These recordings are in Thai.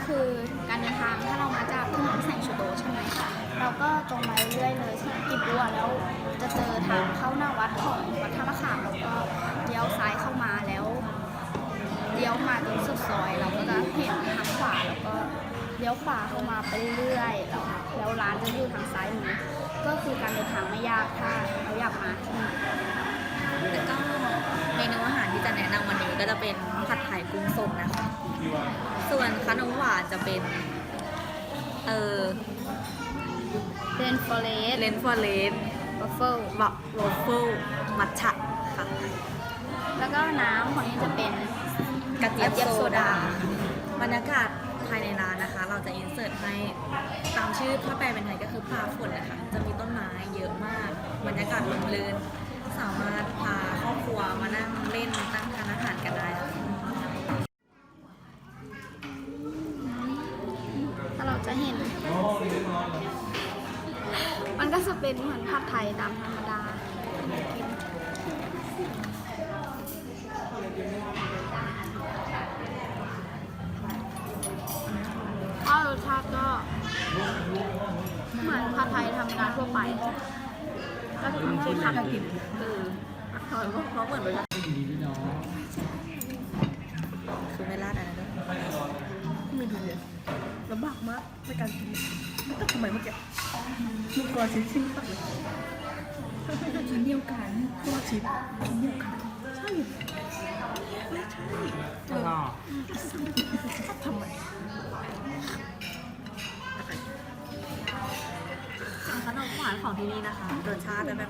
คือการเดินทางถ้าเรามาจากถนนแสงชูโตใช่ไหมเราก็ตรงมาเรื่อยๆเลยที่กิบบัวแล้วจะเจอทางเข้าหน้าวัดของวัดท่ามะขามแล้วก็เลี้ยวซ้ายเข้ามาแล้วเลี้ยวมาจนสุดซอยเราก็จะเห็นทางขวาแล้วก็เลี้ยวขวาเข้ามาไปเรื่อยๆแล้วร้านจะอยู่ทางซ้ายมือก็คือการเดินทางไม่ยากถ้าเราอยากมาที่นี่แล้วก็เมนูอาหารที่จะแนะนำวันนี้ก็จะเป็นผัดไทยกุ้งสดนะคะส่วนขนมหวานจะเป็นเลนฟอเรสวัฟเฟิลมัทฉะค่ะแล้วก็น้ำของนี้จะเป็นกระเจี๊ยบโซดาบรรยากาศภายในร้านนะคะ เราจะอินเสิร์ตให้ตามชื่อถ้าแปลเป็นไทยก็คือพาฝนนะคะจะมีต้นไม้เยอะมากบรรยากาศลมลื่นสามารถพาครอบครัวมานั่งเล่นตั้งทานอาหารกันได้ถ้าเราจะเห็นมันก็จะเป็นเหมือนผัดไทยตามธรรมดาถ้ารสชาติก็เหมือนผัดไทยธรรมดาทั่วไปก็จะไม่ใช่ผัดกินอร่อยเพราะเหมือนแบบคือไม่ราดอะไรด้วยไม่ดูเลยลำบากมากในการกินไม่ต้องทำไมเมื่อกี้ลูกกรอนชิ้นปักเลยชิ้นเดียวกันตัวชิ้นเดียวกันใช่ไม่ใช่ทำไมขนมหวานของที่นี่นะคะรสชาติแบบ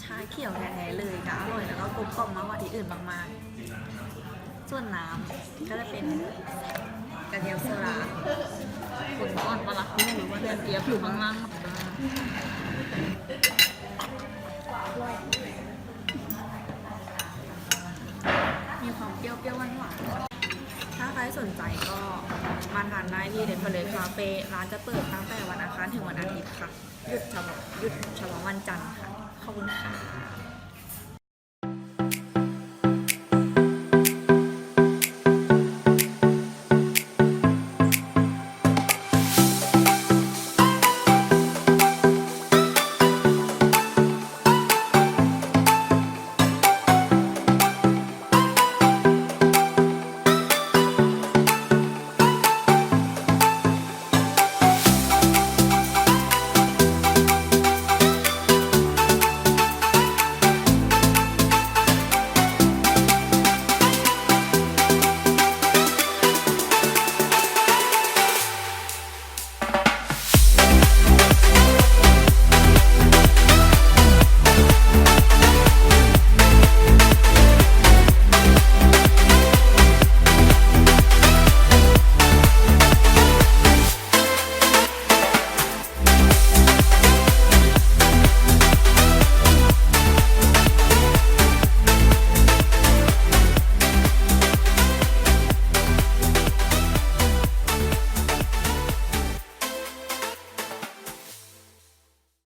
ชาเขียวแท้ๆเลยก็อร่อยแล้วก็กลมกล่อมมากกว่าที่อื่นมากๆส่วนน้ำก็จะเป็นกระเทียมโซดาขุ่นก้อนปลาคูหรือว่าเดือนเตียบอยู่ข้างล่างมีความเปรี้ยวๆหวานๆถ้าใครสนใจก็มาทานได้ที่เดนเฟลคาเฟ่ร้านจะเปิดตั้งแต่วันอังคารถึงวันอาทิตย์ค่ะหยุดเฉพาะวันจันทร์ค่ะขอบคุณค่ะ